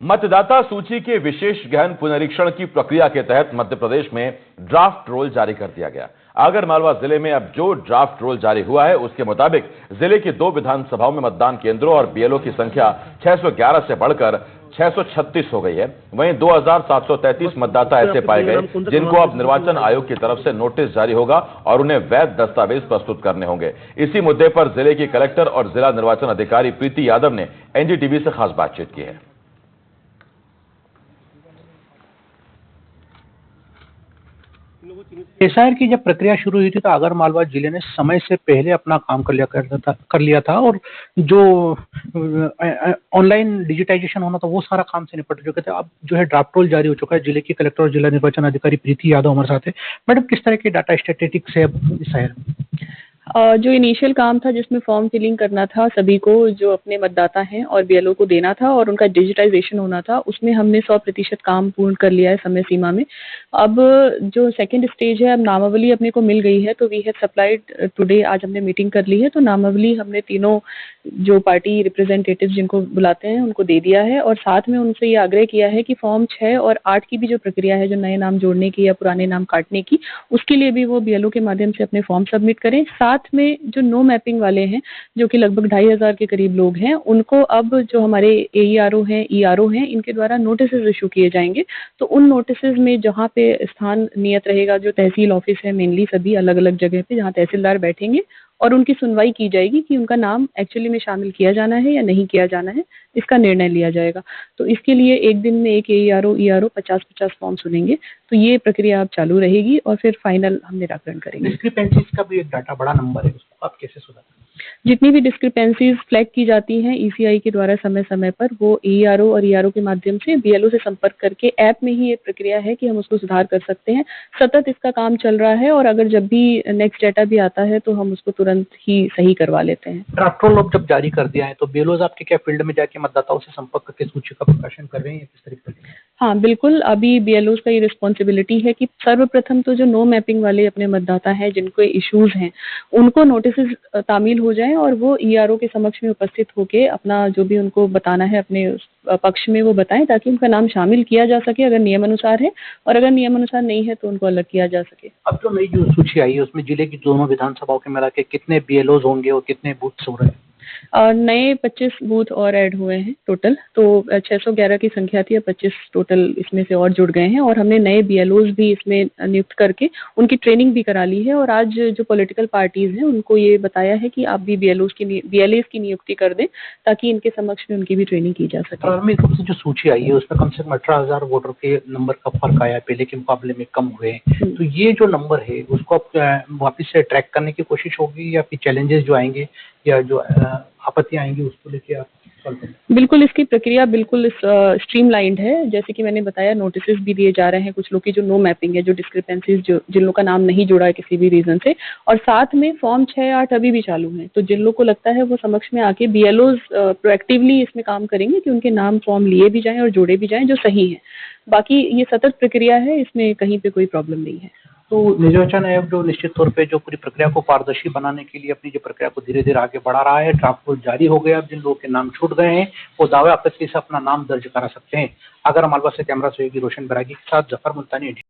मतदाता सूची के विशेष गहन पुनरीक्षण की प्रक्रिया के तहत मध्य प्रदेश में ड्राफ्ट रोल जारी कर दिया गया। आगरमालवा जिले में अब जो ड्राफ्ट रोल जारी हुआ है उसके मुताबिक जिले की 2 विधानसभाओं में मतदान केंद्रों और बीएलओ की संख्या 611 से बढ़कर 636 हो गई है। वहीं 2733 मतदाता ऐसे पाए गए जिनको अब निर्वाचन आयोग की तरफ से नोटिस जारी होगा और उन्हें वैध दस्तावेज प्रस्तुत करने होंगे। इसी मुद्दे पर जिले की कलेक्टर और जिला निर्वाचन अधिकारी प्रीति यादव ने एनडीटीवी से खास बातचीत की है। एसआईआर की जब प्रक्रिया शुरू हुई थी तो आगरमालवा जिले ने समय से पहले अपना काम कर लिया था और जो ऑनलाइन डिजिटाइजेशन होना था वो सारा काम से निपट चुके थे। अब जो है ड्राफ्ट रोल जारी हो चुका है। जिले की कलेक्टर और जिला निर्वाचन अधिकारी प्रीति यादव हमारे साथ है। मैडम, किस तरह के डाटा स्टैटिस्टिक्स है एसआईआर में? जो इनिशियल काम था जिसमें फॉर्म फिलिंग करना था सभी को, जो अपने मतदाता हैं और बीएलओ को देना था और उनका डिजिटाइजेशन होना था, उसमें हमने 100% काम पूर्ण कर लिया है समय सीमा में। अब जो सेकंड स्टेज है, अब नामावली अपने को मिल गई है तो वी हैव सप्लाइड टुडे, आज हमने मीटिंग कर ली है तो नामावली हमने तीनों जो पार्टी रिप्रेजेंटेटिव जिनको बुलाते हैं उनको दे दिया है और साथ में उनसे ये आग्रह किया है कि फॉर्म 6 और 8 की भी जो प्रक्रिया है, जो नए नाम जोड़ने की या पुराने नाम काटने की, उसके लिए भी वो बीएलओ के माध्यम से अपने फॉर्म सबमिट करें। साथ में जो नो मैपिंग वाले हैं, जो कि लगभग 2500 के करीब लोग हैं, उनको अब जो हमारे एईआरओ हैं, ईआरओ हैं, इनके द्वारा नोटिस इशू किए जाएंगे। तो उन नोटिस में जहाँ पे स्थान नियत रहेगा, जो तहसील ऑफिस है, मेनली सभी अलग अलग जगह पे जहाँ तहसीलदार बैठेंगे और उनकी सुनवाई की जाएगी कि उनका नाम एक्चुअली में शामिल किया जाना है या नहीं किया जाना है, इसका निर्णय लिया जाएगा। तो इसके लिए एक दिन में एक एईआरओ ईआरओ 50-50 फॉर्म सुनेंगे। तो ये प्रक्रिया अब चालू रहेगी और फिर फाइनल हम निराकरण करेंगे। डिस्क्रिपेंसीज का भी एक डाटा बड़ा नंबर है, उसको आप कैसे सुधारेंगे? जितनी भी डिस्क्रिपेंसीज फ्लैग की जाती हैं ईसीआई के द्वारा समय समय पर, वो एईआरओ और ईआरओ के माध्यम से बीएलओ से संपर्क करके ऐप में ही ये प्रक्रिया है कि हम उसको सुधार कर सकते हैं। सतत इसका काम चल रहा है और अगर जब भी नेक्स्ट डाटा भी आता है तो हम उसको तुरंत ही सही करवा लेते हैं। ड्राफ्ट रोल अब जब जारी कर दिया है तो बीएलओज आपके क्या फील्ड में जाके मतदाताओं से संपर्क करके सूची का प्रकाशन कर रहे हैं या किस तरीके से? हाँ बिल्कुल, अभी बीएलओज का ये रिस्पॉन्सिबिलिटी है कि सर्वप्रथम तो जो नो मैपिंग वाले अपने मतदाता हैं जिनको इश्यूज हैं, उनको नोटिस तामील हो जाए और वो ईआरओ के समक्ष में उपस्थित होके अपना जो भी उनको बताना है अपने पक्ष में वो बताएं, ताकि उनका नाम शामिल किया जा सके अगर नियमानुसार है, और अगर नियमानुसार नहीं है तो उनको अलग किया जा सके। अब जो नई जो सूची आई है उसमें जिले की दोनों विधानसभाओं के मिला के कितने बीएलओज होंगे और कितने बूथ्स हो रहे हैं? नए 25 बूथ और ऐड हुए हैं टोटल, तो 611 की संख्या थी, 25 टोटल इसमें से और जुड़ गए हैं और हमने नए बीएलओज भी इसमें नियुक्त करके उनकी ट्रेनिंग भी करा ली है। और आज जो पॉलिटिकल पार्टीज हैं उनको ये बताया है कि आप भी बीएलएस की नियुक्ति कर दें ताकि इनके समक्ष में उनकी भी ट्रेनिंग की जा सके। प्रारंभिक रूप से जो सूची आई है उसमें कम से कम 18,000 वोटर के नंबर का फर्क आया, पहले के मुकाबले में कम हुए। तो ये जो नंबर है उसको आप वापिस से ट्रैक करने की कोशिश होगी या फिर चैलेंजेस जो आएंगे या जो आपत्तियां आएंगी उसको लेके आप सॉल्व करेंगे? बिल्कुल, इसकी प्रक्रिया बिल्कुल स्ट्रीमलाइंड है। जैसे कि मैंने बताया, नोटिस भी दिए जा रहे हैं कुछ लोग की जो नो मैपिंग है, जो डिस्क्रिपेंसीज, जो जिन लोगों का नाम नहीं जुड़ा है किसी भी रीजन से, और साथ में फॉर्म 6-8 अभी भी चालू हैं। तो जिन लोग को लगता है वो समक्ष में आके बीएलओज प्रोएक्टिवली इसमें काम करेंगे कि उनके नाम फॉर्म लिए भी जाएं और जोड़े भी जाएं जो सही है। बाकी ये सतत प्रक्रिया है, इसमें कहीं पे कोई प्रॉब्लम नहीं है। तो निर्वाचन आयोग जो निश्चित तौर पे जो पूरी प्रक्रिया को पारदर्शी बनाने के लिए अपनी जो प्रक्रिया को धीरे धीरे आगे बढ़ा रहा है। ड्राफ्ट रोल जारी हो गया। अब जिन लोगों के नाम छूट गए हैं वो दावे आपत्ति से अपना नाम दर्ज करा सकते हैं। आगरमालवा से कैमरा सहयोगी रोशन बैरागी के साथ जफर मुल्तानी।